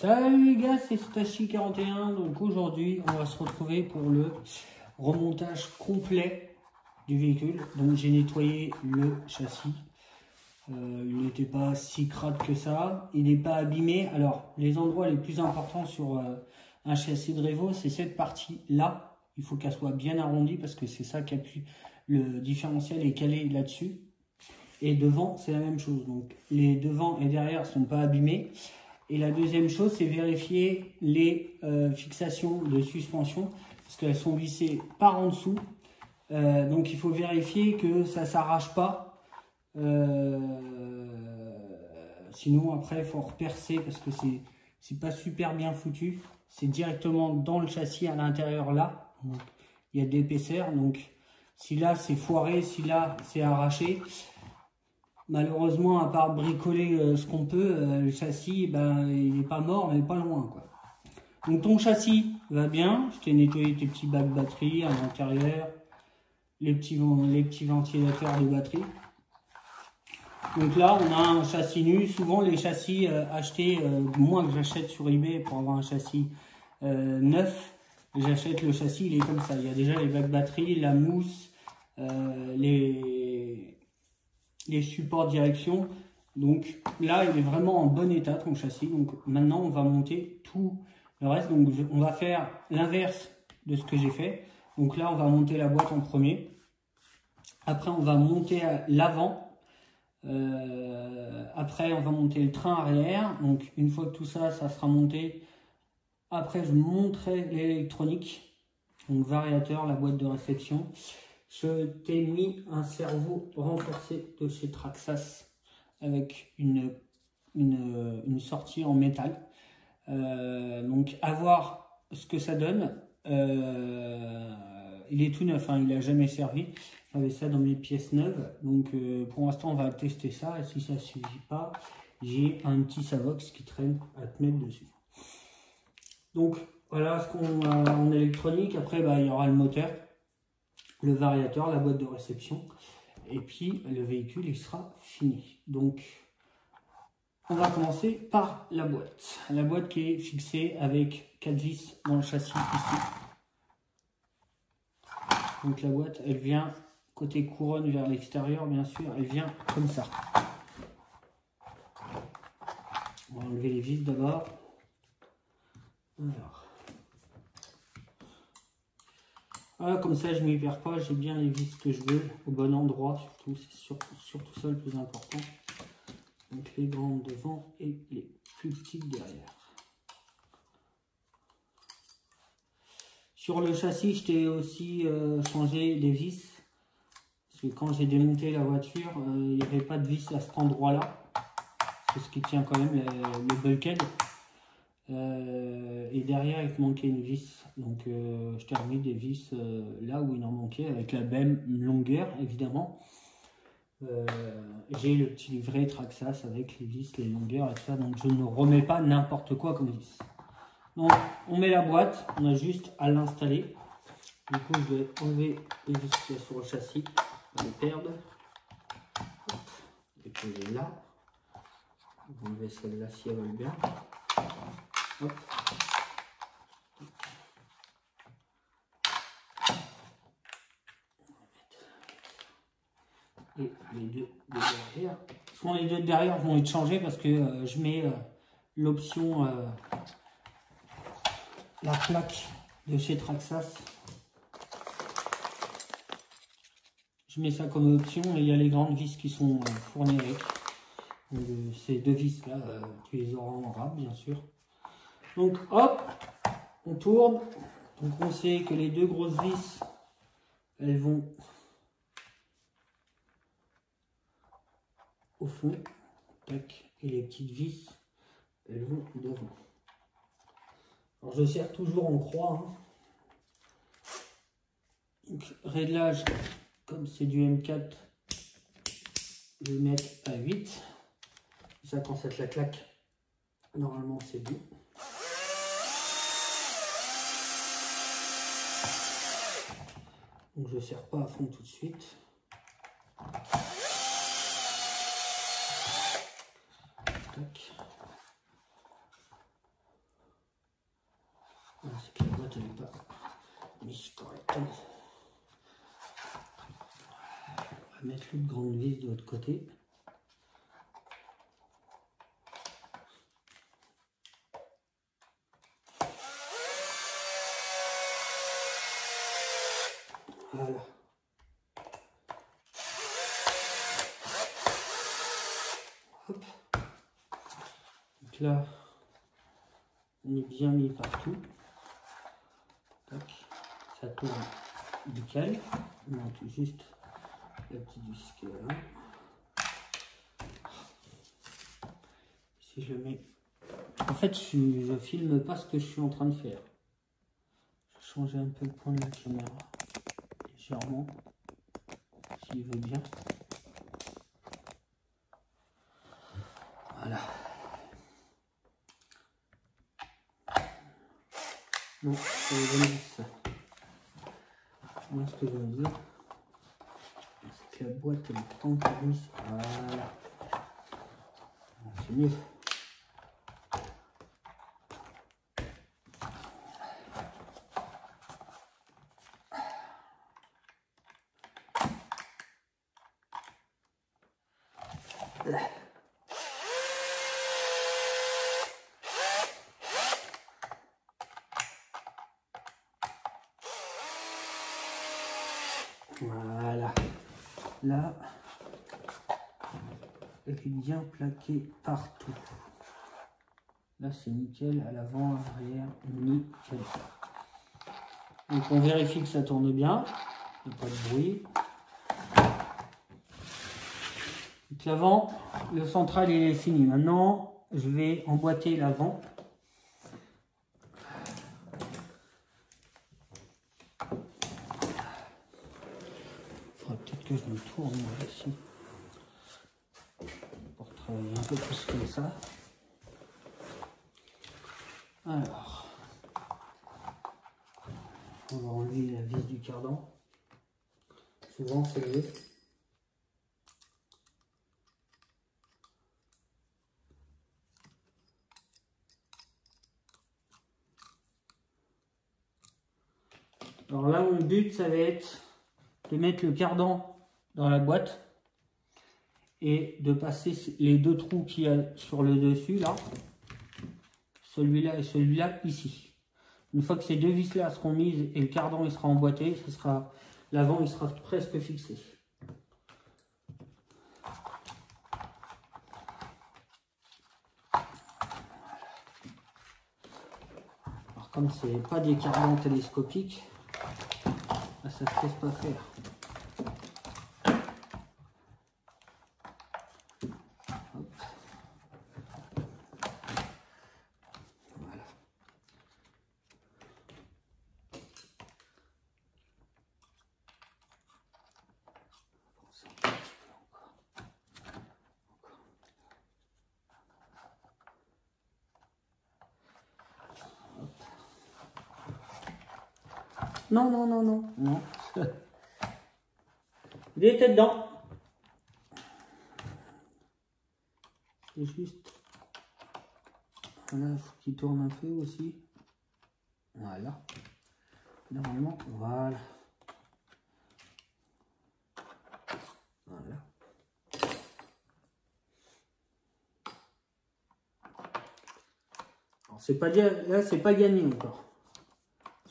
Salut les gars, c'est Stachi41. Donc aujourd'hui, on va se retrouver pour le remontage complet du véhicule. Donc j'ai nettoyé le châssis. Il n'était pas si crade que ça. Il n'est pas abîmé. Alors, les endroits les plus importants sur un châssis de Revo, c'est cette partie-là. Il faut qu'elle soit bien arrondie parce que c'est ça qui appuie. Le différentiel est calé là-dessus. Et devant, c'est la même chose. Donc, les devant et derrière ne sont pas abîmés. Et la deuxième chose, c'est vérifier les fixations de suspension parce qu'elles sont vissées par en dessous. Donc, il faut vérifier que ça ne s'arrache pas. Sinon, après, il faut repercer parce que c'est pas super bien foutu. C'est directement dans le châssis à l'intérieur là. Donc, il y a de l'épaisseur. Donc, si là, c'est foiré, si là, c'est arraché. Malheureusement, à part bricoler ce qu'on peut, le châssis, ben, il n'est pas mort, mais pas loin, quoi. Donc ton châssis va bien. Je t'ai nettoyé tes petits bacs batterie à l'intérieur, les petits ventilateurs de batterie. Donc là, on a un châssis nu. Souvent, les châssis achetés, moi que j'achète sur eBay pour avoir un châssis neuf, j'achète le châssis, il est comme ça. Il y a déjà les bacs batterie, la mousse, les supports direction. Donc là, il est vraiment en bon état ton châssis. Donc maintenant, on va monter tout le reste. Donc on va faire l'inverse de ce que j'ai fait. Donc là, on va monter la boîte en premier. Après, on va monter l'avant. Après, on va monter le train arrière. Donc une fois que tout ça, ça sera monté, après, je monterai l'électronique. Donc variateur, la boîte de réception. Je t'ai mis un servot renforcé de chez Traxxas avec une sortie en métal. Donc à voir ce que ça donne. Il est tout neuf, hein, il n'a jamais servi. J'avais ça dans mes pièces neuves. Donc pour l'instant on va tester ça. Et si ça ne suffit pas, j'ai un petit Savox qui traîne à te mettre dessus. Donc voilà ce qu'on a en électronique. Après bah, il y aura le moteur, le variateur, la boîte de réception, et puis le véhicule il sera fini. Donc on va commencer par la boîte qui est fixée avec 4 vis dans le châssis ici. Donc la boîte elle vient côté couronne vers l'extérieur, bien sûr, elle vient comme ça. On va enlever les vis d'abord. Alors voilà, comme ça je ne m'y perds pas, j'ai bien les vis que je veux, au bon endroit surtout, c'est surtout ça le plus important. Donc les grandes devant et les plus petites derrière. Sur le châssis, je t'ai aussi changé les vis, parce que quand j'ai démonté la voiture, il n'y avait pas de vis à cet endroit-là. C'est ce qui tient quand même le bulkhead. Et derrière il manquait une vis, donc je t'ai remis des vis là où il en manquait avec la même longueur évidemment. J'ai le petit livret Traxxas avec les vis, les longueurs et tout ça, donc je ne remets pas n'importe quoi comme vis. Donc on met la boîte, on a juste à l'installer. Du coup je vais enlever les vis qu'il y a sur le châssis, on va les perdre. Et puis là, on va enlever celle-là si elle veut bien. Hop. Et les deux de derrière. Souvent les deux de derrière vont être changés parce que je mets l'option la plaque de chez Traxxas. Je mets ça comme option et il y a les grandes vis qui sont fournies avec. Ces deux vis là, tu les auras en rab bien sûr. Donc hop, on tourne. Donc on sait que les deux grosses vis, elles vont au fond. Tac. Et les petites vis, elles vont devant. Alors je serre toujours en croix. Hein. Donc réglage, comme c'est du M4, je vais mettre à 8. Ça quand ça te la claque, normalement c'est bon. Donc je ne serre pas à fond tout de suite. Tac. C'est que la boîte elle n'est pas mise correctement. On va mettre l'autre grande vis de l'autre côté. Voilà. Hop. Donc là, on est bien mis partout. Tac. Ça tourne nickel. On monte juste la petite vis qui est là. Si je mets... En fait, je filme pas ce que je suis en train de faire. Je vais changer un peu le point de la caméra. Légèrement. S'il veut bien. Voilà. Non, c'est les bonnes vis, ça. Moi, ce que je veux dire, c'est que la boîte elle est tant mise. Voilà. C'est mieux. Là. Voilà. Là, elle est bien plaquée partout. Là, c'est nickel. À l'avant, à l'arrière, nickel. Donc, on vérifie que ça tourne bien. Il n'y a pas de bruit. Donc, l'avant, le central, il est fini. Maintenant, je vais emboîter l'avant. Que je me tourne ici pour travailler un peu plus comme ça. Alors, on va enlever la vis du cardan. Souvent c'est mieux. Alors là, mon but, ça va être de mettre le cardan dans la boîte et de passer les deux trous qu'il y a sur le dessus là, celui-là et celui-là ici. Une fois que ces deux vis là seront mises et le cardan il sera emboîté, ce sera l'avant il sera presque fixé. Alors comme c'est pas des cardans télescopiques, ça ne se laisse pas faire. Non, non, non, non, non. Il était dedans. C'est juste. Voilà, il faut qu'il tourne un peu aussi. Voilà. Normalement, voilà. Voilà. Alors, c'est pas déjà, là, c'est pas gagné encore.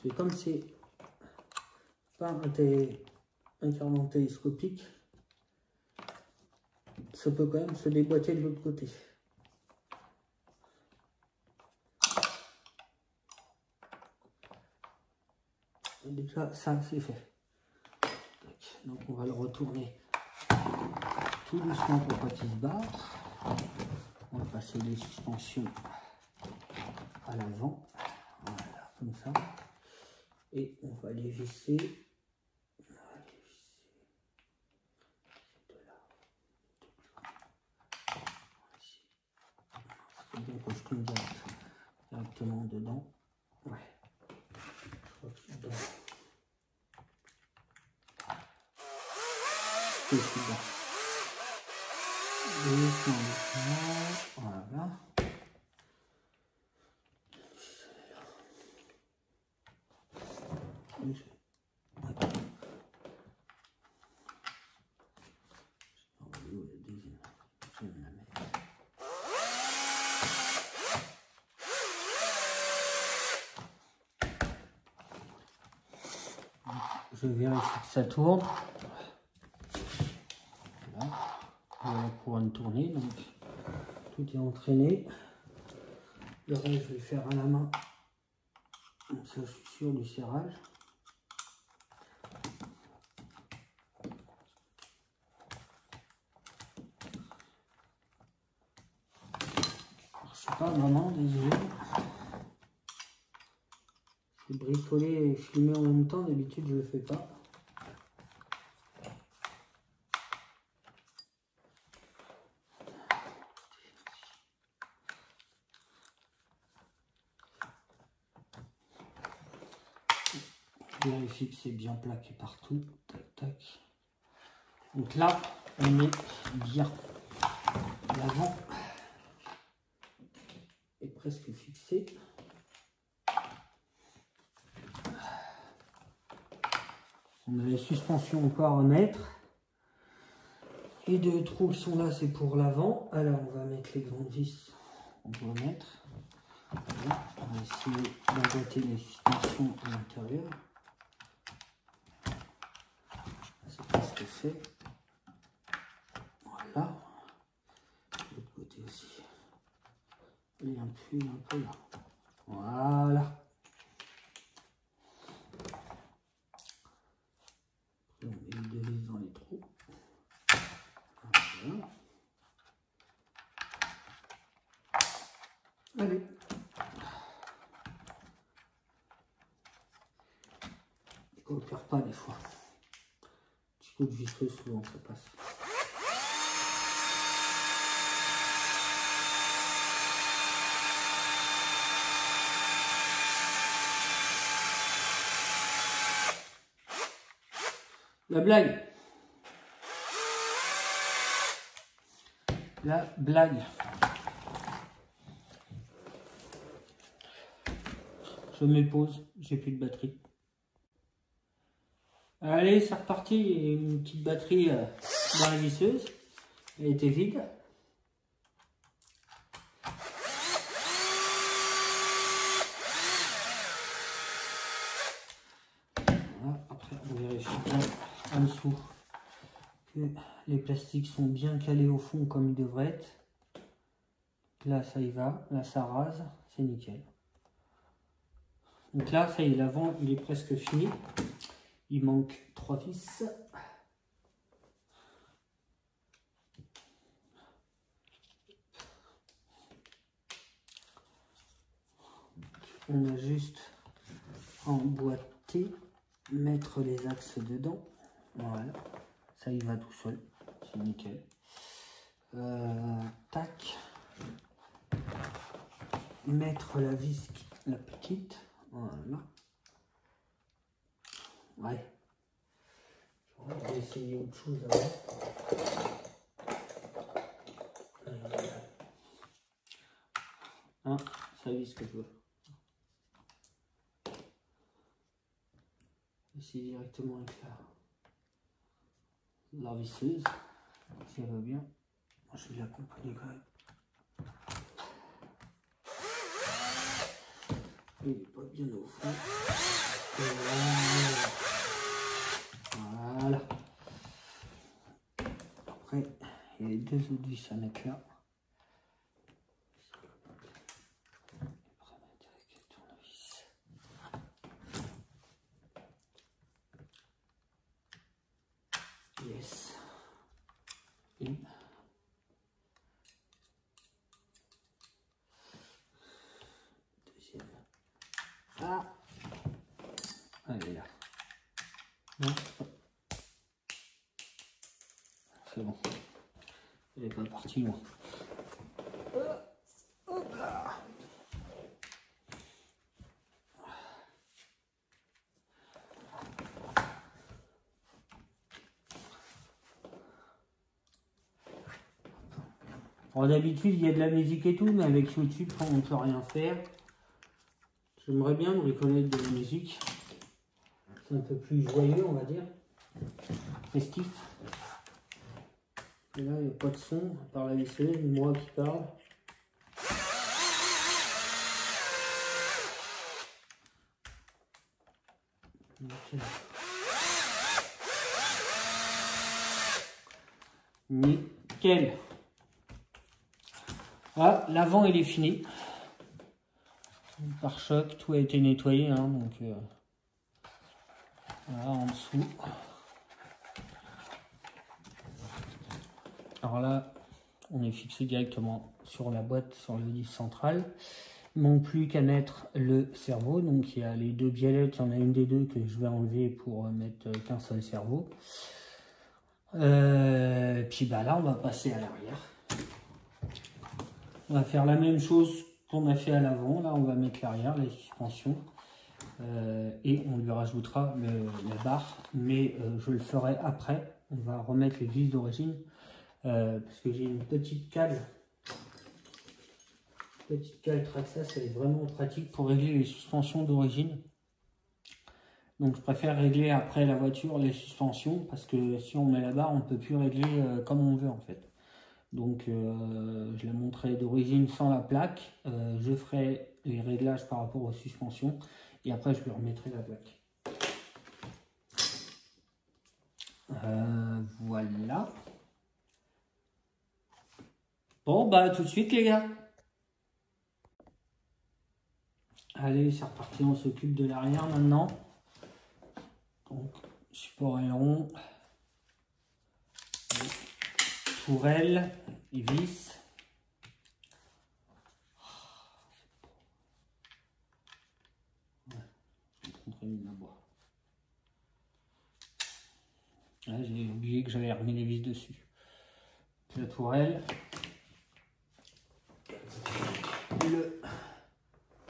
C'est comme c'est pas un cardan télescopique, ça peut quand même se déboîter de l'autre côté. Et déjà, ça, c'est fait. Donc, on va le retourner tout doucement pour pas qu'il se barre. On va passer les suspensions à l'avant. Voilà, comme ça. Et on va les visser. C'est bien que je tombe directement dedans. Ouais. Je crois que c'est dedans. Et c'est dedans. Doucement. Voilà. Je vérifie que ça tourne. Voilà. On va pouvoir tourner, donc tout est entraîné. Le reste, je vais le faire à la main. Donc ça, je suis sûr du serrage. Je sais pas vraiment, désolé. C'est bricoler et filmer en même temps, d'habitude je le fais pas. Je vérifie que c'est bien plaqué partout. Tac, tac. Donc là, on est bien. L'avant est presque fixé. On a les suspensions encore à mettre. Les deux trous qui sont là, c'est pour l'avant. Alors, on va mettre les grandes vis. On doit mettre. Voilà. On va essayer d'emboîter les suspensions à l'intérieur. C'est presque fait. Voilà. De l'autre côté aussi. Et un peu là. Voilà. On met les deux vis dans les trous. Voilà. Allez. Il ne coopère pas des fois. Petit coup de visseuse, souvent ça passe. La blague. La blague. Je mets pause, j'ai plus de batterie. Allez, c'est reparti. Il y a une petite batterie dans la visseuse. Elle était vide. Voilà. Après, on vérifie bien en dessous que les plastiques sont bien calés au fond comme ils devraient être. Là, ça y va. Là, ça rase. C'est nickel. Donc là, ça y est, l'avant, il est presque fini. Il manque 3 vis. On a juste emboîté, mettre les axes dedans. Voilà, ça y va tout seul. C'est nickel. Tac. Mettre la vis, la petite. Voilà. Ouais. On va essayer autre chose avant. Hein, ça vis que je veux. Essayer directement avec la visseuse. Si elle va bien. Moi, je vais l'accompagner quand même. Il n'est pas bien au fond. Voilà. Après, il y a les deux autres vis à mettre là. Yes. Une. Deuxième. Ah. Elle est là. Non. C'est bon. Elle n'est pas partie loin. Hop là. Alors d'habitude il y a de la musique et tout, mais avec YouTube on ne peut rien faire. J'aimerais bien me reconnaître de la musique. un peu plus joyeux, on va dire, festif. Et là, il n'y a pas de son, à part la vaisselle, moi qui parle. Nickel. Ah, l'avant il est fini. Le pare-choc, tout a été nettoyé, hein, donc voilà en dessous. Alors là, on est fixé directement sur la boîte, sur le disque central. Il manque plus qu'à mettre le cerveau. Donc il y a les deux biellettes, il y en a une des deux que je vais enlever pour mettre qu'un seul cerveau. Puis bah là, on va passer à l'arrière. On va faire la même chose qu'on a fait à l'avant. Là, on va mettre l'arrière, les suspensions. Et on lui rajoutera la barre. Mais je le ferai après. On va remettre les vis d'origine. Parce que j'ai une petite cale. Petite cale Traxxas, elle est vraiment pratique pour régler les suspensions d'origine. Donc je préfère régler après la voiture les suspensions. Parce que si on met la barre, on ne peut plus régler comme on veut en fait. Donc je la montrerai d'origine sans la plaque. Je ferai les réglages par rapport aux suspensions. Et après je lui remettrai la plaque. Voilà. Bon bah tout de suite les gars. Allez c'est reparti, on s'occupe de l'arrière maintenant. Donc support aileron. Tourelle et vis. J'ai oublié que j'avais remis les vis dessus. La tourelle. Le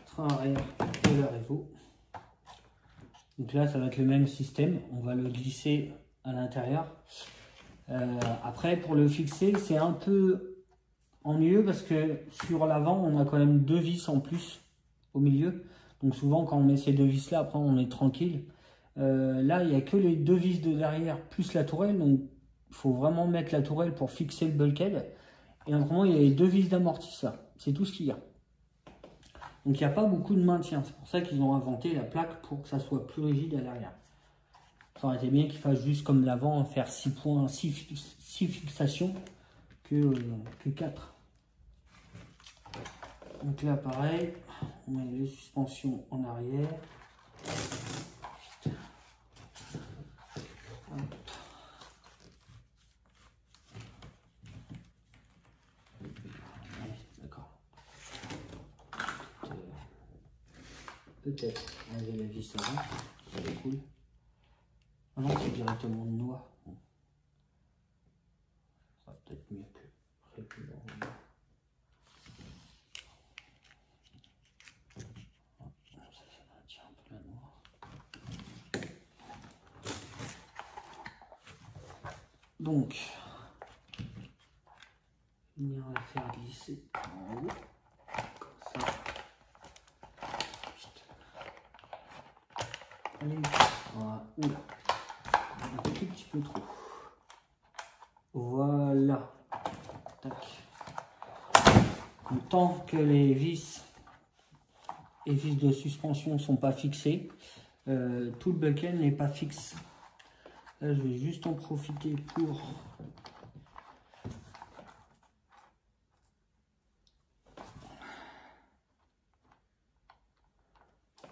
train arrière de la réseau. Donc là, ça va être le même système. On va le glisser à l'intérieur. Après, pour le fixer, c'est un peu ennuyeux parce que sur l'avant, on a quand même deux vis en plus au milieu. Donc souvent, quand on met ces deux vis-là, après, on est tranquille. Là, il n'y a que les deux vis de derrière plus la tourelle. Donc, il faut vraiment mettre la tourelle pour fixer le bulkhead. Et autrement, il y a les deux vis d'amortisseur. C'est tout ce qu'il y a. Donc, il n'y a pas beaucoup de maintien. C'est pour ça qu'ils ont inventé la plaque pour que ça soit plus rigide à l'arrière. Ça aurait été bien qu'ils fassent juste comme l'avant, faire 6 points, 6 fixations que 4. Donc là, pareil, on met les suspensions en arrière. Peut-être enlever la vis avant, c'est cool. Ah non, c'est directement de noix. Bon. Ça sera peut-être mieux que régulièrement. Ça maintient un peu la noix. Donc, venir la faire glisser en haut, comme ça. Allez, voilà. Oula. Un tout petit peu trop. Voilà. Tac. Tant que les vis et vis de suspension ne sont pas fixées, tout le bulkhead n'est pas fixe. Là, je vais juste en profiter pour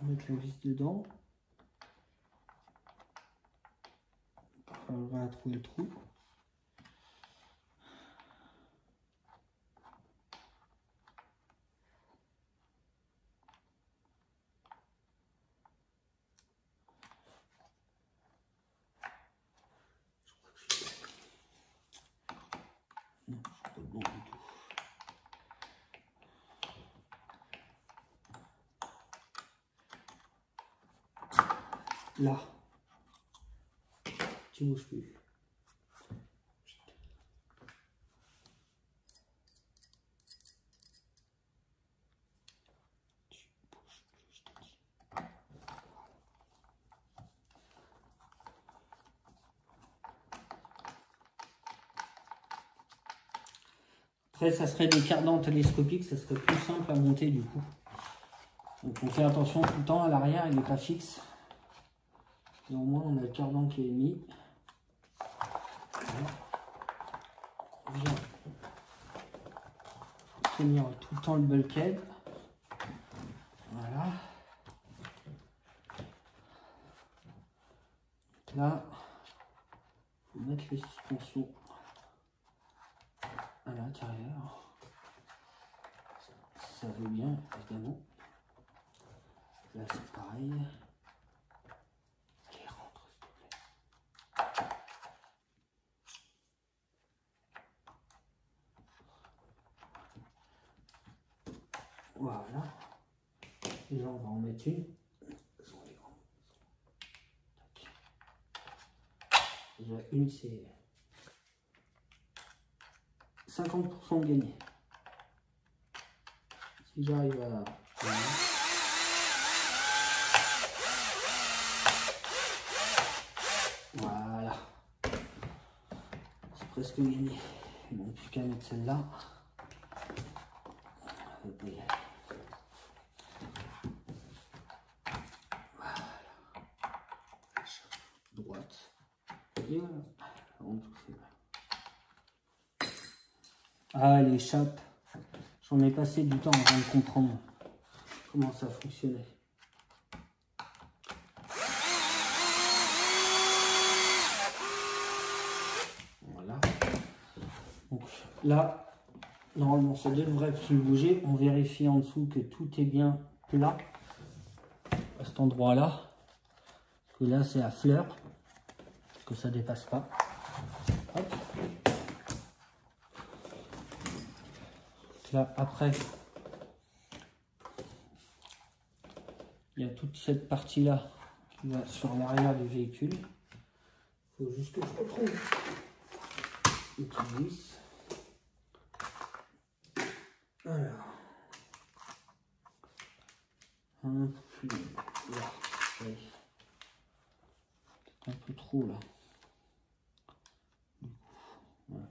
mettre la vis dedans. On va trouver le trou. Non, je suis pas bon du tout. Là. Tu bouges plus. Après, ça serait des cardans télescopiques, ça serait plus simple à monter du coup. Donc on fait attention tout le temps à l'arrière, il n'est pas fixe. Et au moins on a le cardan qui est mis. On vient tenir tout le temps le bulkhead. Voilà. Là, il faut mettre les suspensions à l'intérieur. Ça veut bien, évidemment. Là, c'est pareil. Allez, rentre, s'il te plaît. Voilà. Et là, on va en mettre une. Déjà, une, c'est 50% de gagné. Si j'arrive à... Voilà. C'est presque gagné. Il ne manque plus qu'à mettre celle-là. Voilà. Droite. Et voilà. On tout fait. Ah, elle échappe. J'en ai passé du temps avant de comprendre comment ça fonctionnait. Voilà. Donc là, normalement, ça devrait plus bouger. On vérifie en dessous que tout est bien plat à cet endroit-là. Que là, c'est à fleur, que ça dépasse pas. Hop. Là, après, il y a toute cette partie-là qui va sur l'arrière du véhicule. Il faut juste que je retrouve une petite vis. Alors, un peu plus là. Oui. Un peu trop là. Voilà.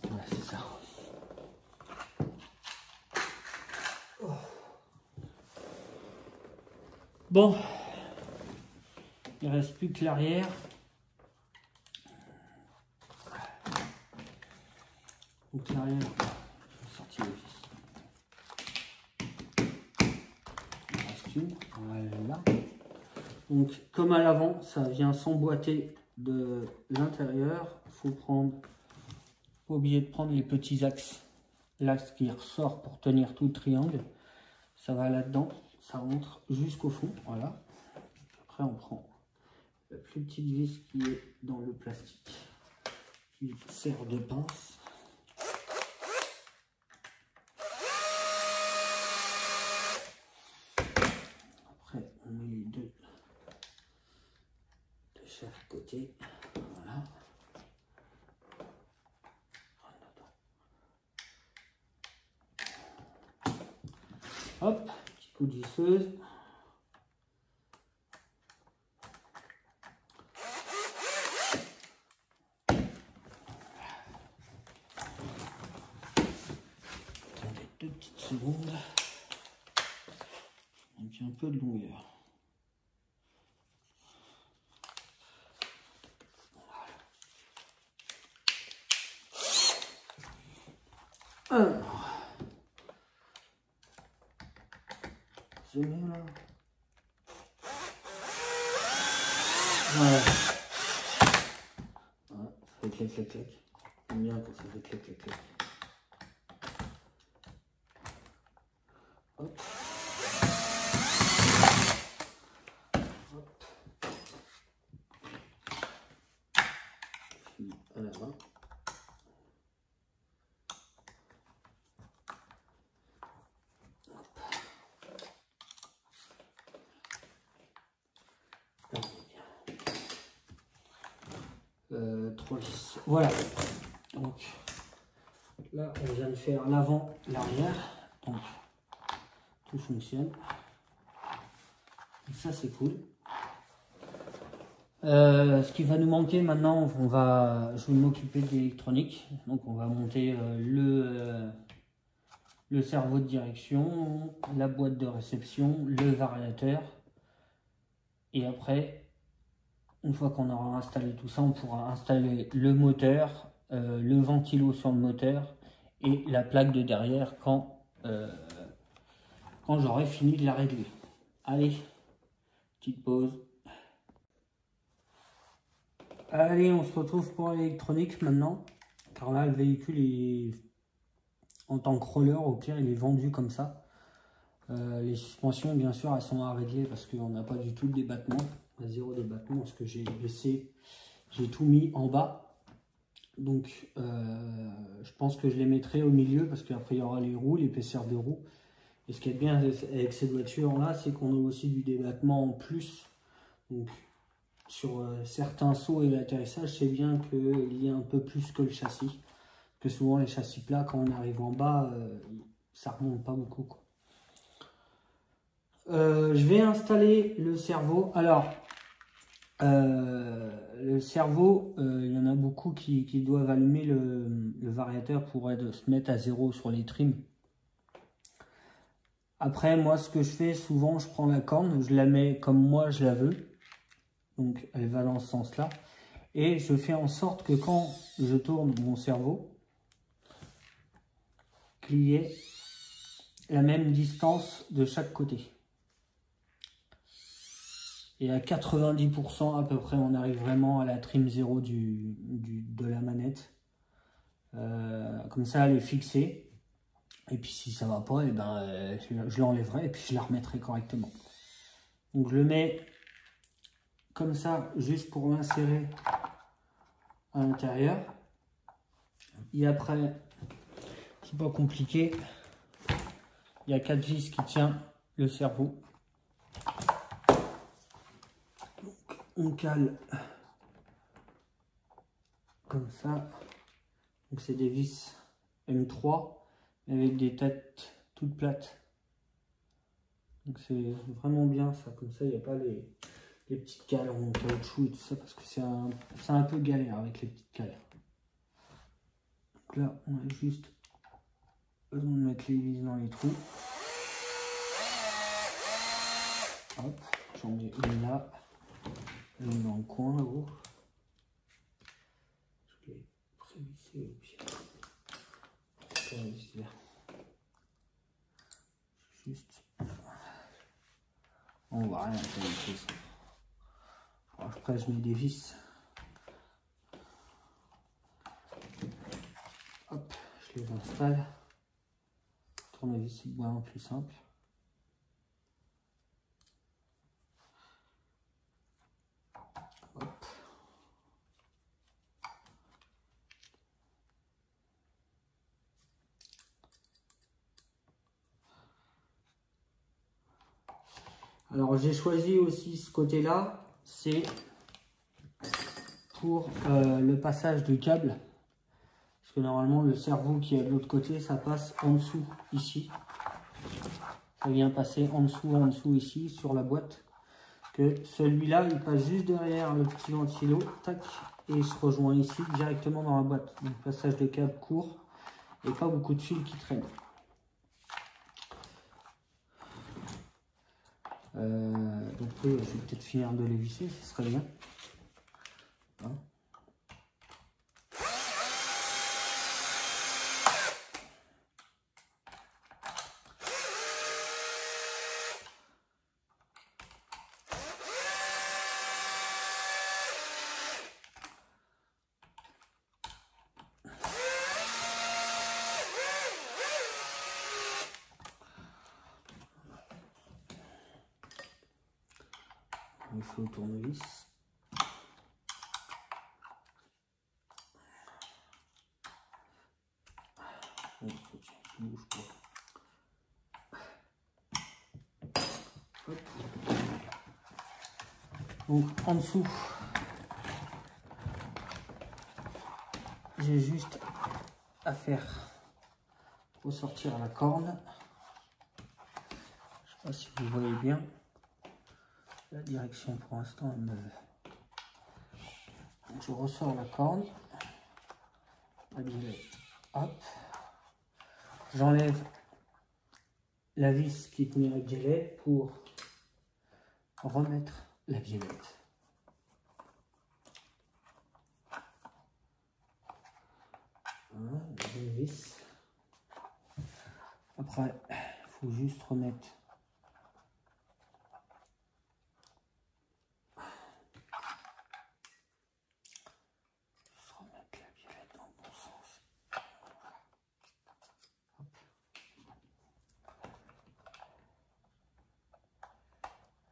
Voilà, c'est ça. Bon, il ne reste plus que l'arrière. Donc l'arrière, je vais sortir les vis. Il en reste une, voilà. Donc comme à l'avant, ça vient s'emboîter de l'intérieur. Il faut prendre, pas oublier de prendre les petits axes. L'axe qui ressort pour tenir tout le triangle, ça va là-dedans. Ça rentre jusqu'au fond, voilà. Après, on prend la plus petite vis qui est dans le plastique, qui sert de pince. Après, on met les deux de chaque côté, voilà. Hop, petit coup de visseuse. Deux petites secondes. Donc un peu de longueur. Alors, je mets là. Voilà. Voilà, ça fait clac clac clac. J'aime bien quand ça fait clac clac clac. Hop. Hop. Puis à la main. police. Voilà. Donc là, on vient de faire l'avant, l'arrière. Donc tout fonctionne. Donc, ça, c'est cool. Ce qui va nous manquer maintenant, je vais m'occuper de l'électronique. Donc on va monter le cerveau de direction, la boîte de réception, le variateur. Et après, une fois qu'on aura installé tout ça, on pourra installer le moteur, le ventilo sur le moteur et la plaque de derrière quand j'aurai fini de la régler. Allez, petite pause. Allez, on se retrouve pour l'électronique maintenant. Car là, le véhicule est en tant que roller, au pire, il est vendu comme ça. Les suspensions, bien sûr, elles sont à régler parce qu'on n'a pas du tout de débattement. Zéro débattement parce que j'ai tout mis en bas. Donc, je pense que je les mettrai au milieu parce qu'après, il y aura les roues, l'épaisseur de roues. Et ce qui est bien avec cette voiture-là, c'est qu'on a aussi du débattement en plus. Donc, sur certains sauts et l'atterrissage, c'est bien qu'il y ait un peu plus que le châssis. Que souvent les châssis plats, quand on arrive en bas, ça remonte pas beaucoup, quoi. Je vais installer le cerveau. Alors, le cerveau, il y en a beaucoup qui doivent allumer le variateur pour se mettre à 0 sur les trims. Après, moi, ce que je fais souvent, je prends la corne, je la mets comme moi je la veux. Donc, elle va dans ce sens-là. Et je fais en sorte que quand je tourne mon cerveau, qu'il y ait la même distance de chaque côté. Et à 90% à peu près, on arrive vraiment à la trim 0 de la manette. Comme ça, elle est fixée. Et puis si ça va pas, et ben, je l'enlèverai et puis je la remettrai correctement. Donc je le mets comme ça, juste pour l'insérer à l'intérieur. Et après, c'est pas compliqué. Il y a 4 vis qui tiennent le cerveau. Donc, on cale comme ça. Donc c'est des vis M3 avec des têtes toutes plates. Donc c'est vraiment bien ça. Comme ça, il n'y a pas les petites cales en caoutchouc et tout ça parce que c'est un peu galère avec les petites cales. Donc là, on a juste besoin de mettre les vis dans les trous. Hop, j'en mets une là, une dans le coin là-haut. Je l'ai prévissé au pied. Juste, on voit rien prévisser ça. Après, je mets des vis. Hop, je les installe. Tournevis, c'est bien plus simple. Hop. Alors j'ai choisi aussi ce côté-là, c'est pour le passage de câble. Parce que normalement le cerveau qui est de l'autre côté, ça passe en dessous ici. Ça vient passer en dessous ici sur la boîte. Que celui-là, il passe juste derrière le petit ventilo, tac, et il se rejoint ici directement dans la boîte. Donc passage de câble court et pas beaucoup de fils qui traînent. Donc je vais peut-être finir de les visser, ce serait bien. Hein. Il faut le tournevis. Oh, ça bouge pas. Hop. Donc en dessous, j'ai juste à faire ressortir la corne. Je sais pas si vous voyez bien. La direction pour l'instant, je ressors la corne. Hop. J'enlève la vis qui tenait la biellette pour remettre la biellette. Voilà, une vis. Après, il faut juste remettre la biellette dans le bon sens.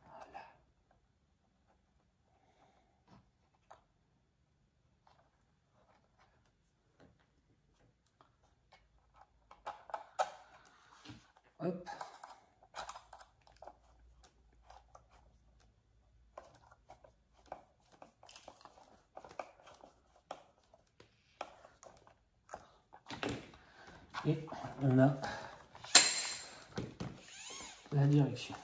Voilà. Hop. Et on a la direction.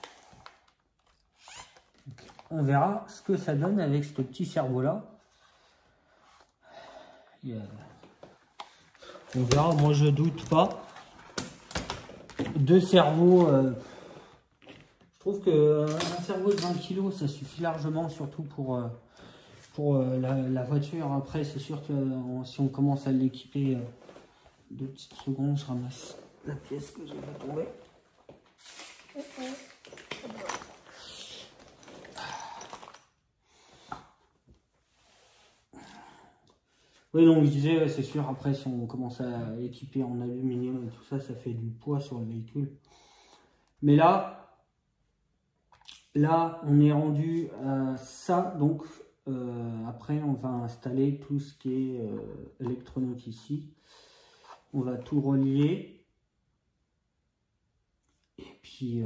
Donc, on verra ce que ça donne avec ce petit cerveau là. On verra, moi je doute pas. Deux cerveaux, je trouve qu'un cerveau de 20 kg ça suffit largement, surtout pour la voiture. Après c'est sûr que si on commence à l'équiper, 2 petites secondes, je ramasse la pièce que j'ai pas trouvée. Oui, donc je disais, c'est sûr, après si on commence à équiper en aluminium et tout ça, ça fait du poids sur le véhicule. Mais là on est rendu à ça, donc après on va installer tout ce qui est électronique ici. On va tout relier. Et puis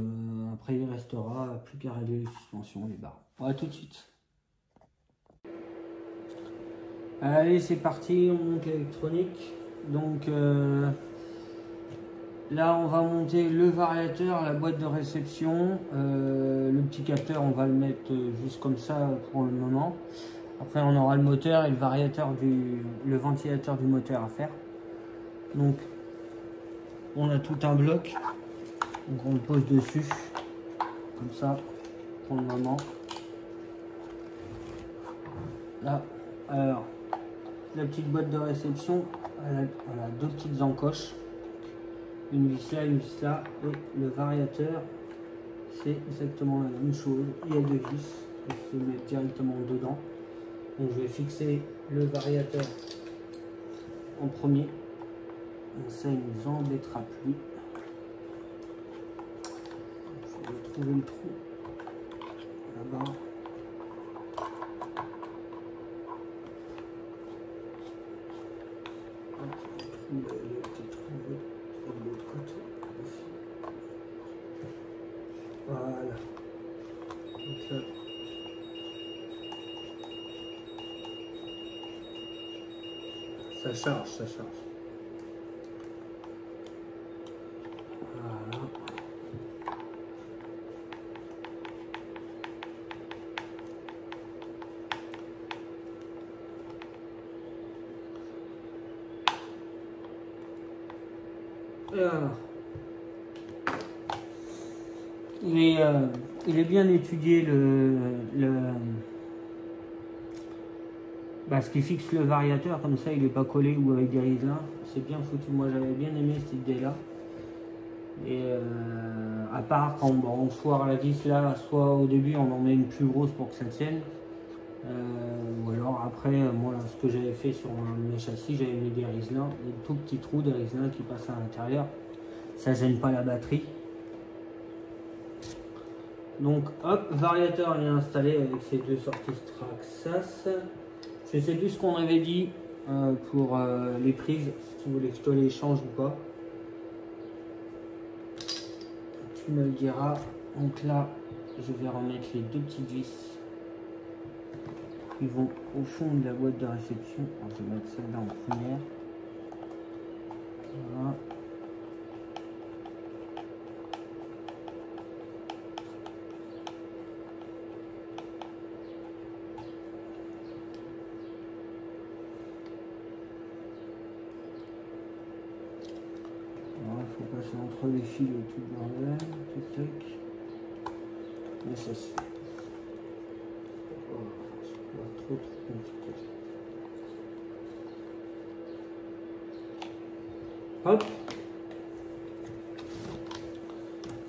après il restera plus qu'à régler les suspensions, les barres. Voilà, tout de suite. Allez, c'est parti, on monte l'électronique. Donc là, on va monter le variateur, la boîte de réception. Le petit capteur, on va le mettre juste comme ça pour le moment. Après, on aura le moteur et le variateur le ventilateur du moteur à faire. Donc, on a tout un bloc. Donc, on le pose dessus, comme ça, pour le moment. Là, alors. La petite boîte de réception, elle a deux petites encoches, une vis là, une vis là, et le variateur, c'est exactement la même chose. Il y a deux vis, je peux mettre directement dedans. Donc je vais fixer le variateur en premier, donc ça il nous embêtera plus. Il faut trouver le trou là-bas. Le petit trou de l'autre côté. Voilà. Donc là, ça charge, ça charge. Voilà. Alors, il est bien étudié ce qui fixe le variateur, comme ça il n'est pas collé ou avec des riselins. C'est bien foutu, moi j'avais bien aimé cette idée là. Et à part quand on foire la vis là, soit au début on en met une plus grosse pour que ça tienne. Ou alors après, moi ce que j'avais fait sur mes châssis, j'avais mis des riselins, des tout petits trous de riselins qui passent à l'intérieur. Ça gêne pas la batterie. Donc hop, variateur est installé avec ces deux sorties Straxas. Je sais plus ce qu'on avait dit pour les prises, si vous voulez que je te les change ou pas. Tu me le diras. Donc là, je vais remettre les deux petites vis qui vont au fond de la boîte de réception. Alors, je vais mettre celle-là en première. Voilà. Il faut passer entre les fils et tout le bordel. Tac, tac. Mais ça se fait. C'est pas trop compliqué. Hop.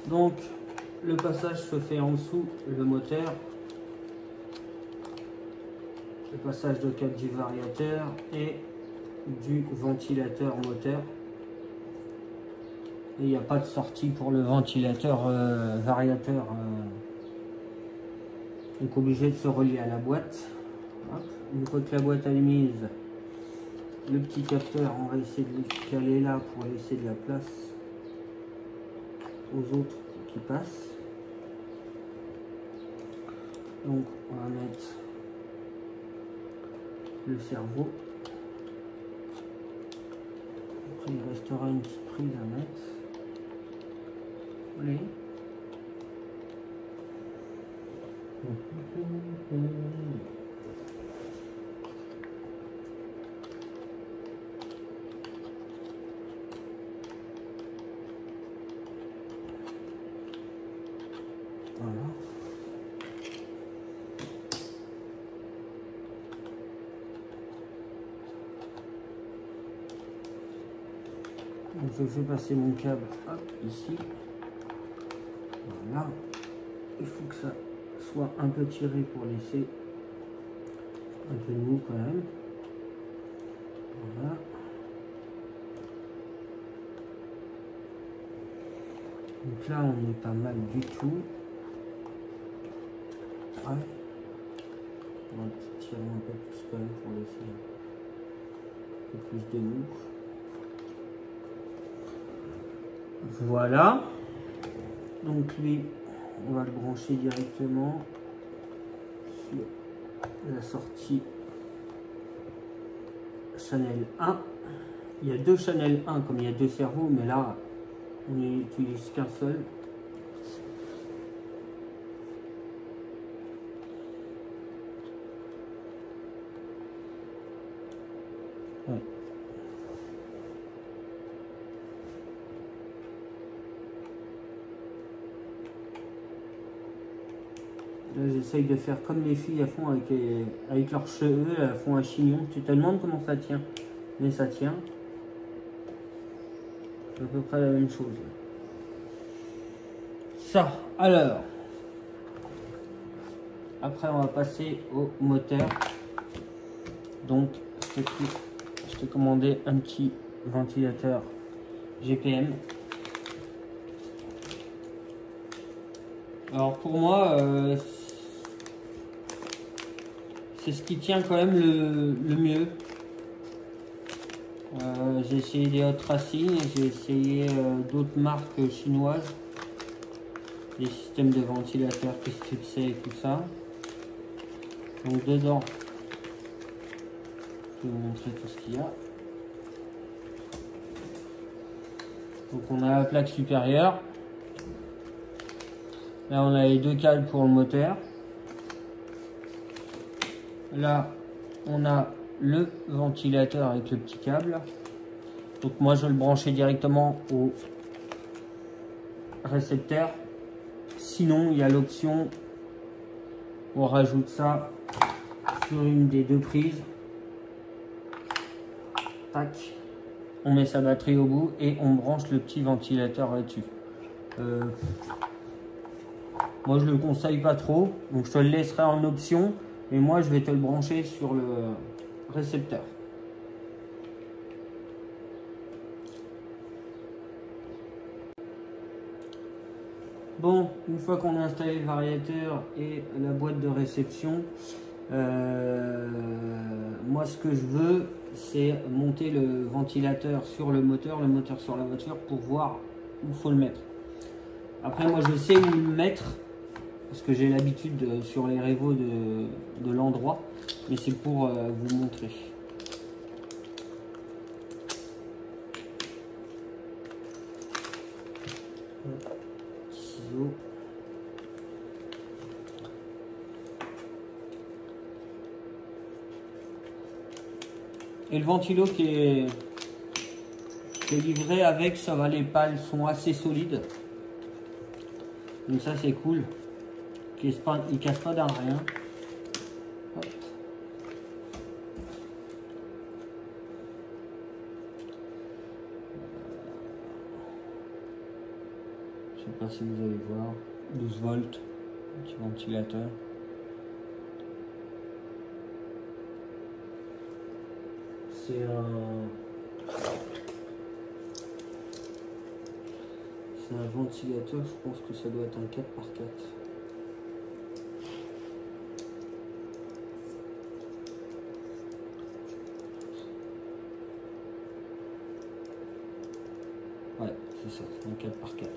Donc le passage se fait en dessous le moteur. Le passage de câble du variateur et du ventilateur moteur. Et il n'y a pas de sortie pour le ventilateur variateur. Donc obligé de se relier à la boîte. Hop. Une fois que la boîte est mise, le petit capteur, on va essayer de le caler là pour laisser de la place aux autres qui passent. Donc on va mettre le cerveau. Après il restera une petite prise à mettre. Allez. Voilà. Donc je fais passer mon câble hop, ici. Voilà. Il faut que ça soit un peu tiré pour laisser un peu mou quand même. Voilà. Donc là on est pas mal du tout. Ouais. On va tirer un peu plus quand même pour laisser un peu plus de mou. Voilà. Donc lui, on va le brancher directement sur la sortie Channel 1. Il y a deux Channel 1 comme il y a deux cerveaux, mais là on n'utilise qu'un seul. Ouais. Là j'essaye de faire comme les filles elles font avec leurs cheveux, elles font un chignon. Tu te demandes comment ça tient, mais ça tient. C'est à peu près la même chose. Ça, alors. Après on va passer au moteur. Donc je t'ai commandé un petit ventilateur GPM. Alors pour moi, c'est ce qui tient quand même le mieux. J'ai essayé des Hot Racing, j'ai essayé d'autres marques chinoises, des systèmes de ventilateurs Stripsey et tout ça. Donc dedans, je vais vous montrer tout ce qu'il y a. Donc on a la plaque supérieure. Là on a les deux câbles pour le moteur. Là on a le ventilateur avec le petit câble. Donc moi je vais le brancher directement au récepteur. Sinon il y a l'option, on rajoute ça sur une des deux prises. Tac. On met sa batterie au bout et on branche le petit ventilateur là-dessus. Moi je le conseille pas trop, donc je te le laisserai en option, mais moi je vais te le brancher sur le récepteur. Bon, une fois qu'on a installé le variateur et la boîte de réception, moi ce que je veux c'est monter le ventilateur sur le moteur sur la voiture pour voir où il faut le mettre. Après moi je sais où le mettre parce que j'ai l'habitude sur les révos de l'endroit. mais c'est pour vous montrer. Ciseaux. Et le ventilo qui est livré avec, ça va, les pales sont assez solides. Donc ça c'est cool. Il casse pas d'un rien. Hop. Je sais pas si vous allez voir. 12 volts. Petit ventilateur. C'est un ventilateur, je pense que ça doit être un 4x4. Ouais, c'est ça, un 4x4.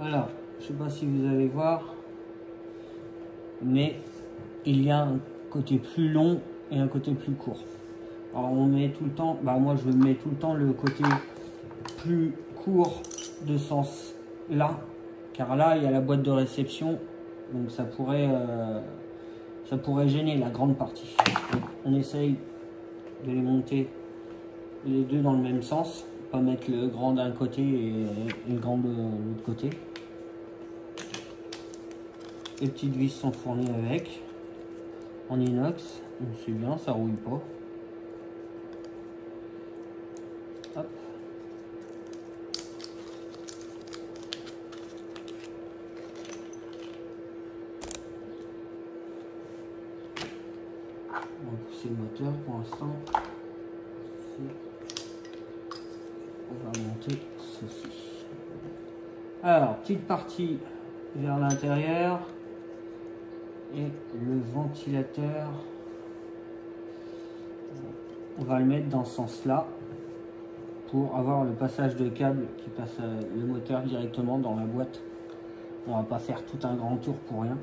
Alors, je sais pas si vous allez voir, mais il y a un côté plus long et un côté plus court. Alors on met tout le temps, moi je mets tout le temps le côté plus court de sens là, car là il y a la boîte de réception, donc ça pourrait gêner la grande partie. Donc, on essaye de les monter les deux dans le même sens, pas mettre le grand d'un côté et le grand de l'autre côté. Les petites vis sont fournies avec, en inox, donc c'est bien, ça rouille pas. Hop. On va pousser le moteur pour l'instant. On va monter ceci. Alors, petite partie vers l'intérieur. Et le ventilateur, on va le mettre dans ce sens-là pour avoir le passage de câble qui passe le moteur directement dans la boîte. On va pas faire tout un grand tour pour rien.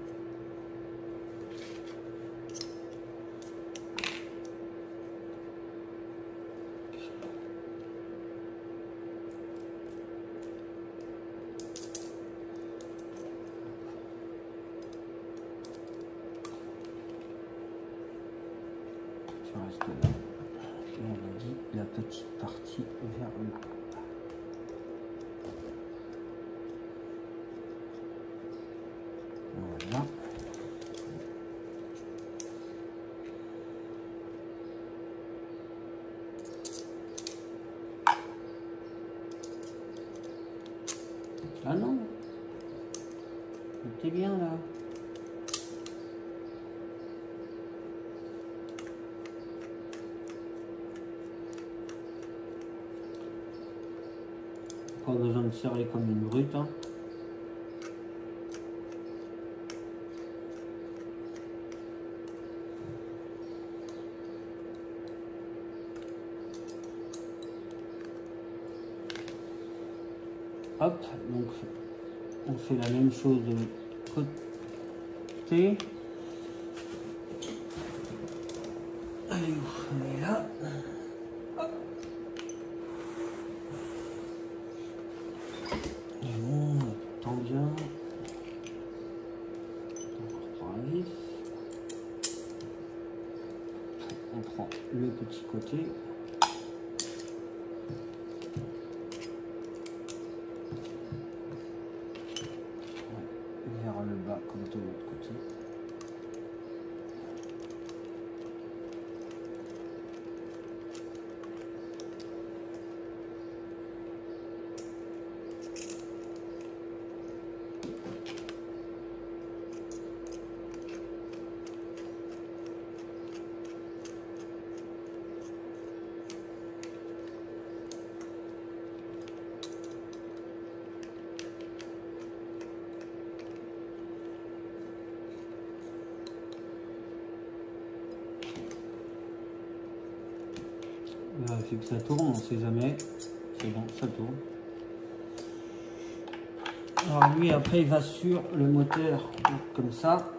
Tu restes là. Et on a dit la petite partie vers le bas. Voilà. Ah non, t'es bien là. Pas besoin de serrer comme une brute, hein. Hop, donc on fait la même chose de l'autre côté. Allez, on est là. Hop. Et bon, on tend bien. On reprend la vis. On prend le petit côté. Vers le bas comme de l'autre côté. c'est que ça tourne, on sait jamais. C'est bon, ça tourne. Alors lui, après, il va sur le moteur, comme ça.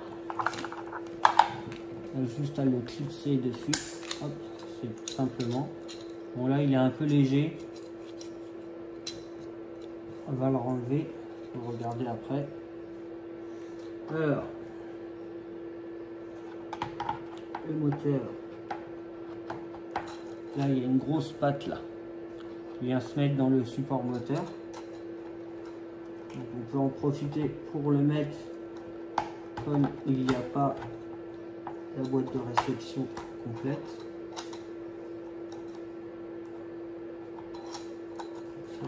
Il a juste à le clipser dessus. Hop, c'est tout simplement. Bon, là, il est un peu léger. On va le renlever. On va regarder après. Alors, le moteur. Là, il y a une grosse patte là. Il vient se mettre dans le support moteur. Donc, on peut en profiter pour le mettre comme il n'y a pas la boîte de réception complète. Ça,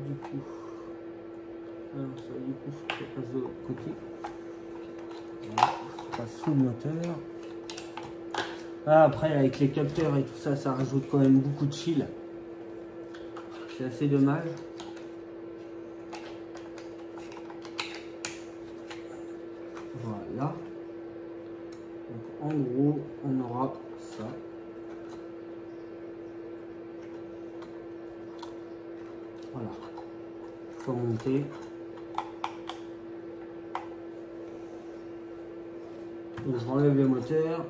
du coup, alors ça du coup, ça passe de l'autre côté. Voilà, ça passe sous le moteur. Ah, après, avec les capteurs et tout ça, ça rajoute quand même beaucoup de fil. C'est assez dommage. Voilà. Donc, en gros, on aura ça. Voilà. Il faut monter. Donc, je renlève le moteur.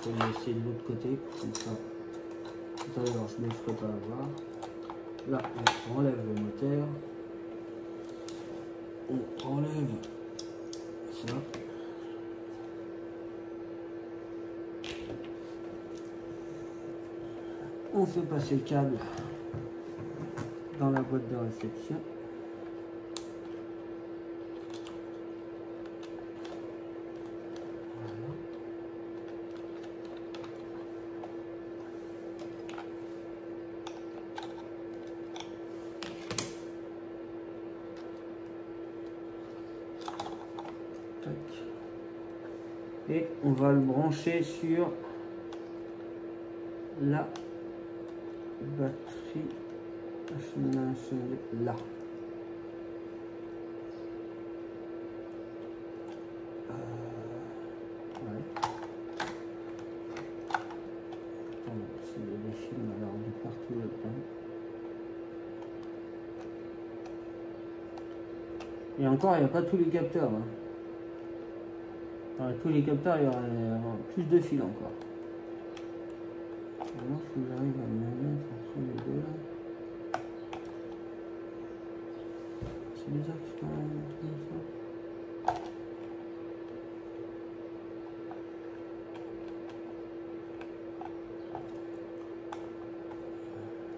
Je vais le laisser de l'autre côté. Comme ça. Tout à l'heure, je ne me ferai pas avoir. Là, on enlève le moteur. On enlève ça. On fait passer le câble dans la boîte de réception. Et on va le brancher sur la batterie là. Ouais. Il y a des fils alors de partout là-dedans. Et encore, il n'y a pas tous les capteurs. Hein. Tous les capteurs, il y aura plus de fils encore. Alors, si j'arrive à me mettre entre les deux là. C'est bizarre que je comme ça.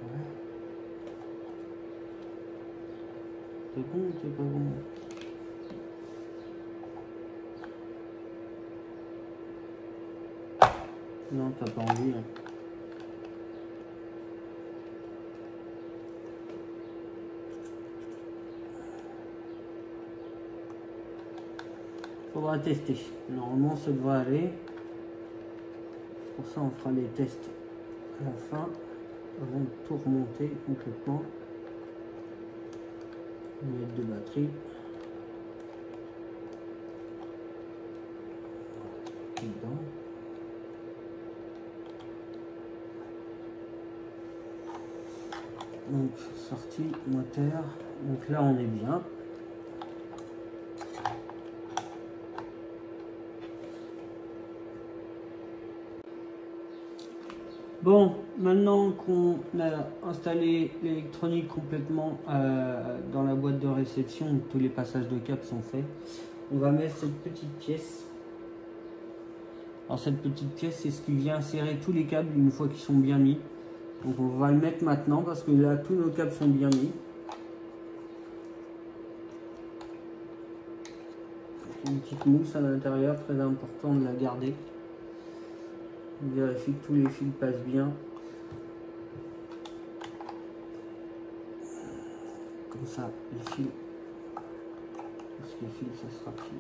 Ouais. C'est bon ou c'est pas bon? Non, t'as pas envie. Hein. Faudra tester. Normalement, ça devrait aller. Pour ça, on fera les tests à la fin, avant de tout remonter complètement. Une lettre de batterie. Dedans. Donc sortie moteur, donc là on est bien. Bon, maintenant qu'on a installé l'électronique complètement dans la boîte de réception, tous les passages de câbles sont faits, on va mettre cette petite pièce. Alors cette petite pièce, c'est ce qui vient insérer tous les câbles une fois qu'ils sont bien mis. Donc on va le mettre maintenant parce que là tous nos câbles sont bien mis. Une petite mousse à l'intérieur, très important de la garder. On vérifie que tous les fils passent bien. Comme ça, les fils, parce que les fils ça sera fini.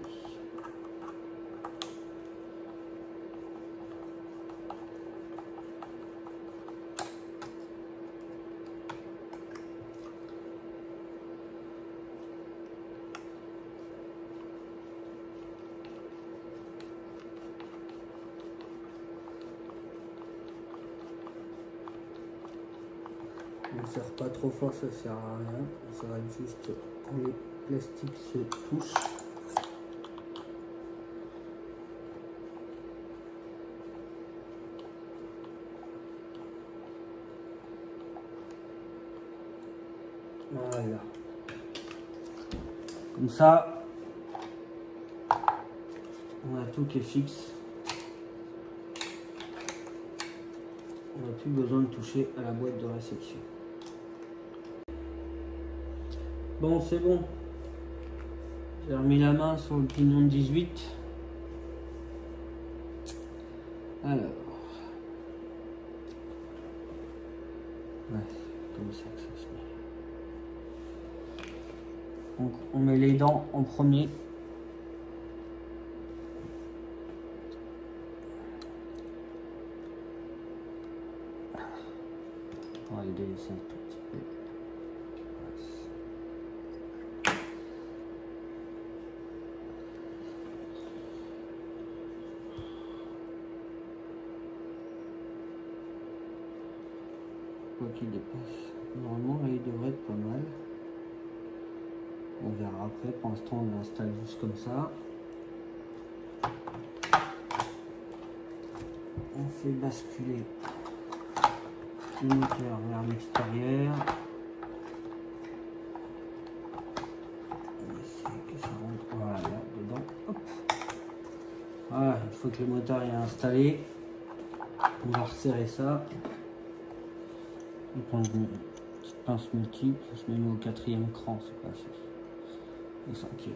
ne serre pas trop fort, ça sert à rien. Ça va être juste quand les plastiques se touchent. Voilà. Comme ça, on a tout qui est fixe. On n'a plus besoin de toucher à la boîte de réception. Bon, c'est bon. J'ai remis la main sur le pignon de 18. Alors. Ouais, c'est comme ça que ça se met. Donc, on met les dents en premier. On va les délaisser un tout petit peu. Quoi qu'il dépasse. Normalement, là, il devrait être pas mal. On verra après. Pour l'instant, on l'installe juste comme ça. On fait basculer le moteur vers l'extérieur. On essaie que ça rentre voilà, dedans. Hop. Voilà, une fois que le moteur est installé, on va resserrer ça. Je prends une petite pince multiple, je me mets au 4e cran, c'est pas assez. Le 5e.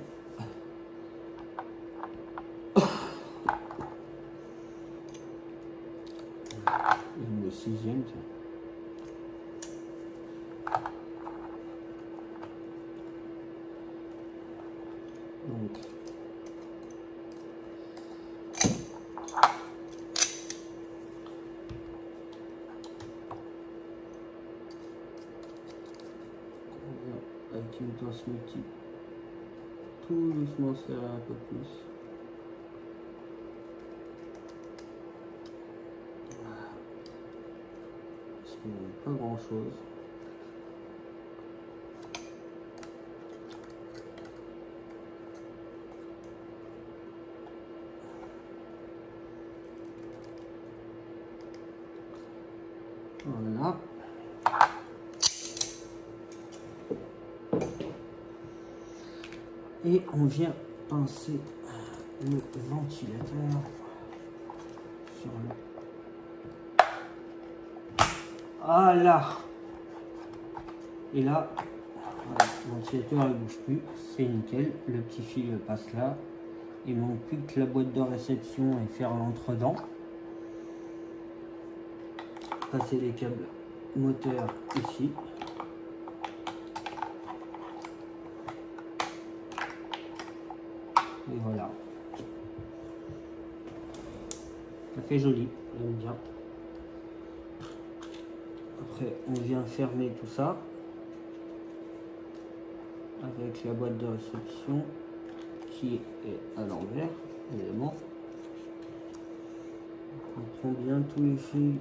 Et le 6e, tiens. Donc, avec une pince multiple, tout doucement serrer un peu plus. Parce qu'il n'y a pas grand chose. Voilà. Et on vient pincer le ventilateur sur le... Voilà. Et là, voilà, le ventilateur ne bouge plus, c'est nickel. Le petit fil passe là. Il manque plus que la boîte de réception et faire l'entredent. Passer les câbles moteur ici. Et voilà. Ça fait joli, j'aime bien. Après, on vient fermer tout ça avec la boîte de réception qui est à l'envers, évidemment. On prend bien tous les fils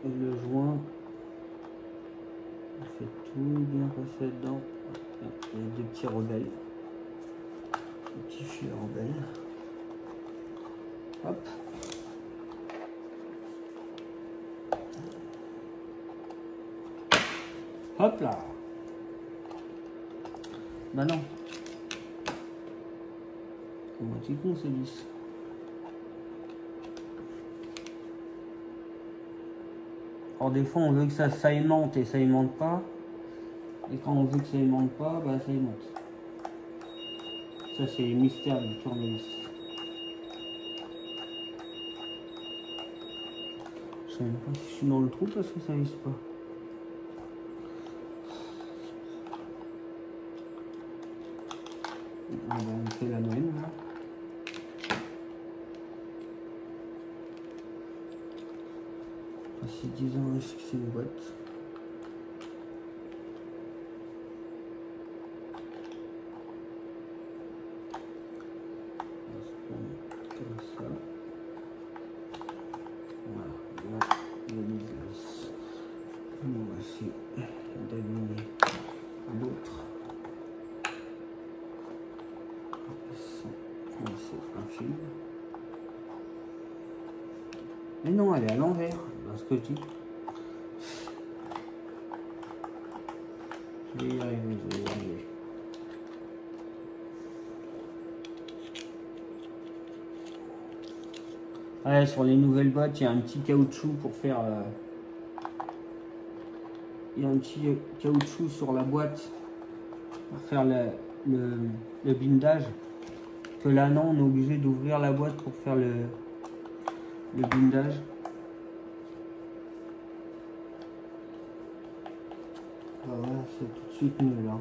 et le joint. On fait tout bien passer dedans. Il y a des petits rebelles. Des petits fils rebelles. Hop. Hop là. Bah non. C'est moitié con, c'est lisse. Alors des fois on veut que ça aimente et ça aimente pas. Et quand on veut que ça aimente pas, bah ça aimente. Ça c'est les mystères du tournevis. Je sais même pas si je suis dans le trou parce que ça visse pas. On fait la même là. Passé 10 ans à fixer une boîte. On va se prendre comme ça. Voilà, là, on a mis on va aussi deviner l'autre. C'est un fil. Mais non, elle est à l'envers, dans ce que je dis. Je vais y arriver, je vais y arriver. Ouais, sur les nouvelles boîtes, il y a un petit caoutchouc pour faire... il y a un petit caoutchouc sur la boîte pour faire le bindage. Que là, non, on est obligé d'ouvrir la boîte pour faire le bindage. Voilà, c'est tout de suite mieux là.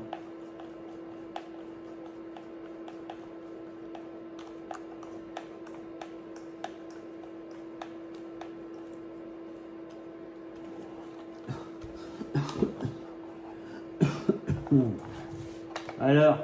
Alors,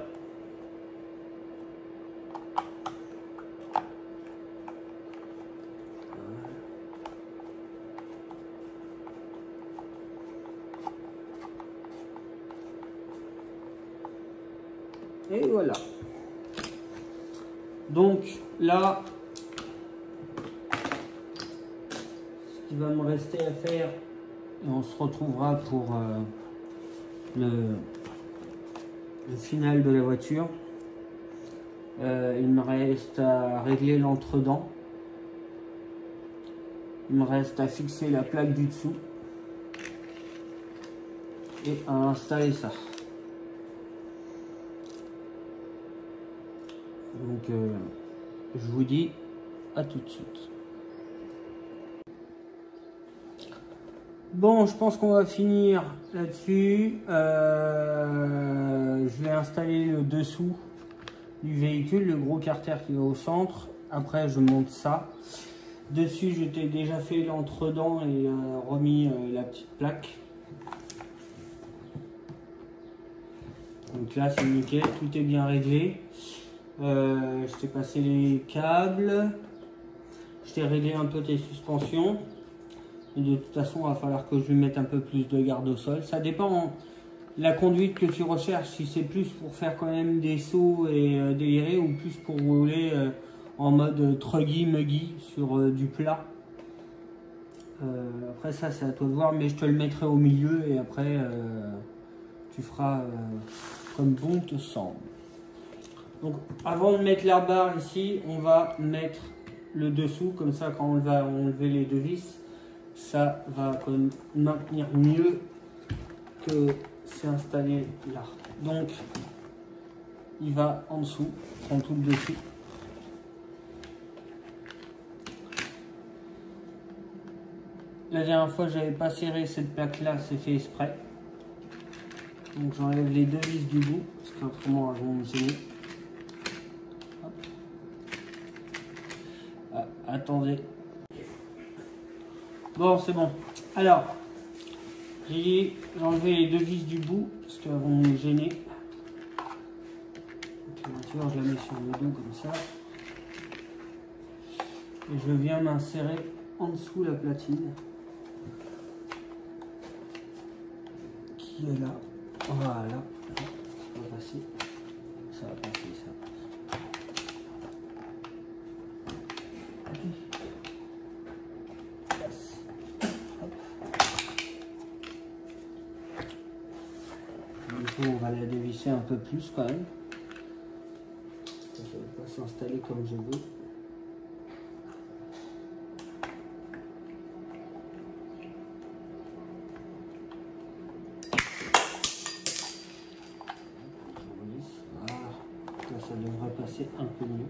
et voilà. Donc là, ce qui va me rester à faire, et on se retrouvera pour le final de la voiture. Il me reste à régler l'entre-dents. Il me reste à fixer la plaque du dessous et à installer ça. Donc je vous dis à tout de suite. Bon, je pense qu'on va finir là-dessus. Je vais installer le dessous du véhicule, le gros carter qui va au centre. Après, je monte ça. Dessus, je t'ai déjà fait l'entre-dents et remis la petite plaque. Donc là, c'est nickel, tout est bien réglé. Je t'ai passé les câbles. Je t'ai réglé un peu tes suspensions. Et de toute façon, il va falloir que je lui mette un peu plus de garde au sol. Ça dépend de la conduite que tu recherches. Si c'est plus pour faire quand même des sauts et délirer, ou plus pour rouler en mode truggy muggy sur du plat. Après ça, c'est à toi de voir, mais je te le mettrai au milieu et après tu feras comme bon te semble. Donc avant de mettre la barre ici, on va mettre le dessous, comme ça quand on va enlever les deux vis, ça va maintenir mieux que c'est installé là. Donc il va en dessous, prend tout le dessus. La dernière fois j'avais pas serré cette plaque là, c'est fait exprès. Donc j'enlève les deux vis du bout, parce qu'autrement elles vont me gêner. Ah, attendez. Bon, c'est bon. Alors, j'ai enlevé les deux vis du bout, parce qu'elles vont me gêner. Donc, la voiture, je la mets sur le dos comme ça. Et je viens m'insérer en dessous la platine. Qui est là. Voilà. Ça va passer. Ça va passer, ça passe. On va la dévisser un peu plus quand même. Ça ne va pas s'installer comme je veux. Voilà. Là, ça devrait passer un peu mieux.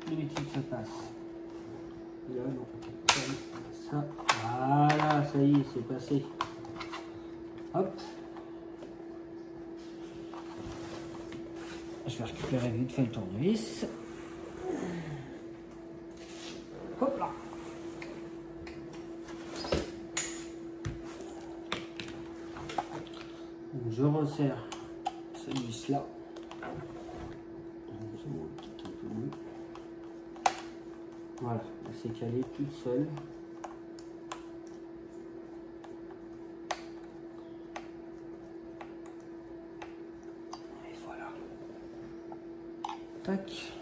D'habitude ça passe. Là non. Ça. Voilà, ça y est, c'est passé. Hop. Je vais récupérer vite fait le tournevis. Hop là. Donc je resserre cette vis là. Voilà, elle s'est calée toute seule. Et voilà. Tac.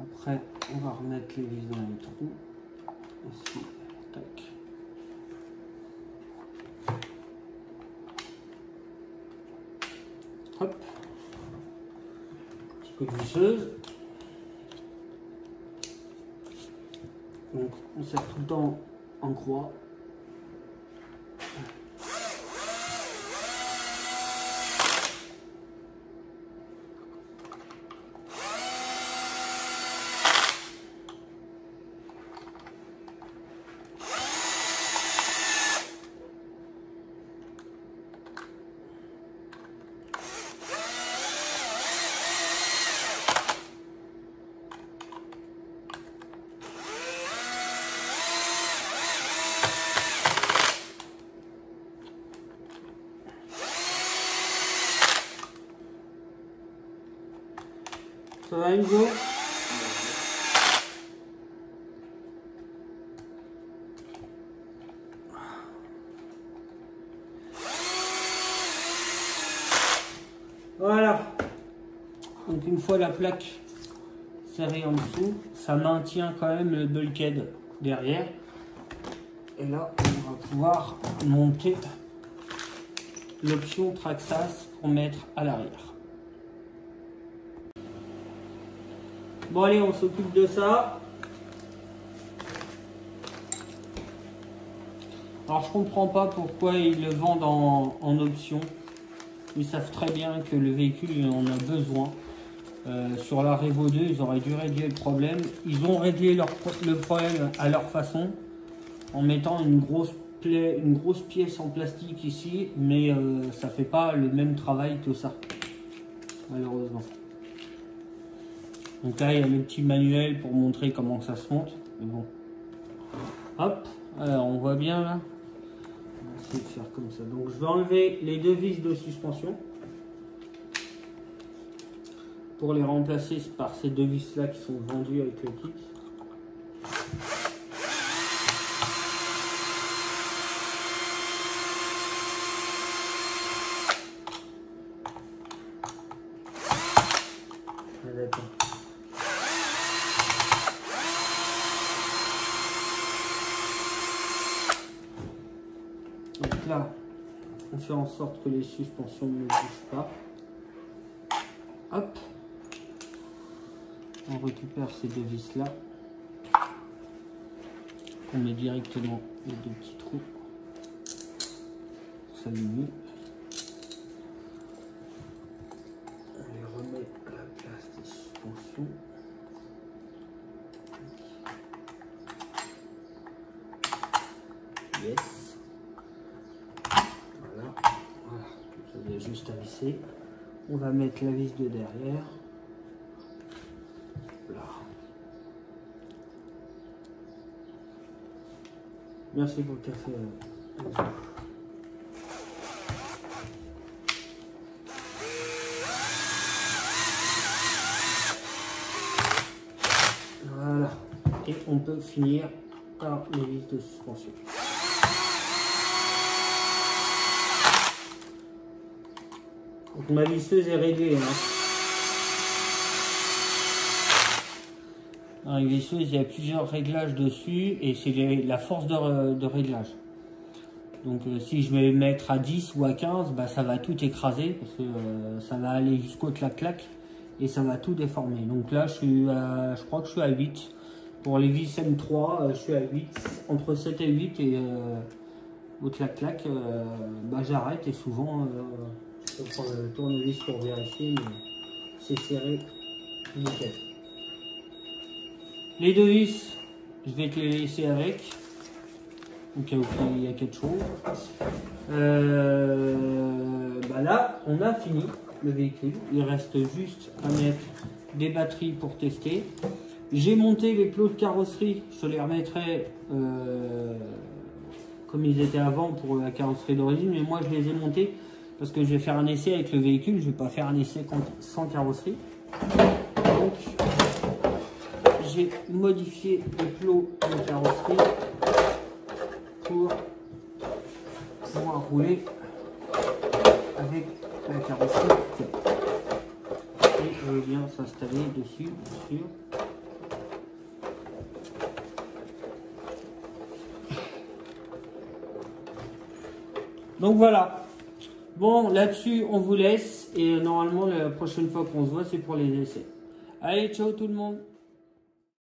Après, on va remettre les vis dans les trous. Ici, tac. Hop. Petit coup de visseuse. Donc, on serre tout le temps en croix. Ça va, Hugo? Voilà. Donc une fois la plaque serrée en dessous, ça maintient quand même le bulkhead derrière. Et là, on va pouvoir monter l'option Traxxas pour mettre à l'arrière. Bon allez, on s'occupe de ça. Alors je comprends pas pourquoi ils le vendent en option. Ils savent très bien que le véhicule il en a besoin. Sur la Revo 2, ils auraient dû régler le problème. Ils ont réglé le problème à leur façon en mettant une grosse pièce en plastique ici, mais ça fait pas le même travail que ça, malheureusement. Donc là, il y a le petit manuel pour montrer comment ça se monte. Mais bon. Hop, alors on voit bien là. On va essayer de faire comme ça. Donc je vais enlever les deux vis de suspension pour les remplacer par ces deux vis là qui sont vendues avec le kit. Donc là, on fait en sorte que les suspensions ne bougent pas. Hop. On récupère ces deux vis là. On met directement les deux petits trous. Ça diminue. On les remet à la place des suspensions. Yes. Voilà. Voilà. Ça vient juste à visser. On va mettre la vis de derrière. Là. Merci pour le café. Voilà. Et on peut finir par les vis de suspension. Donc ma visseuse est réglée. Dans les visseuses, il y a plusieurs réglages dessus et c'est la force de réglage. Donc si je vais mettre à 10 ou à 15, bah, ça va tout écraser parce que ça va aller jusqu'au clac-clac et ça va tout déformer. Donc là, je crois que je suis à 8. Pour les vis M3, je suis à 8. Entre 7 et 8 et au clac-clac, bah, j'arrête et souvent je prends le tournevis pour vérifier, mais c'est serré, nickel. Les deux vis, je vais te les laisser avec, au cas où il y a quelque chose. Bah là, on a fini le véhicule. Il reste juste à mettre des batteries pour tester. J'ai monté les plots de carrosserie, je les remettrai comme ils étaient avant pour la carrosserie d'origine, mais moi je les ai montés parce que je vais faire un essai avec le véhicule, je ne vais pas faire un essai sans carrosserie. Donc j'ai modifié les plots de carrosserie pour pouvoir rouler avec la carrosserie et elle vient s'installer dessus, bien sûr. Donc voilà. Bon, là-dessus, on vous laisse et normalement, la prochaine fois qu'on se voit, c'est pour les essais. Allez, ciao tout le monde!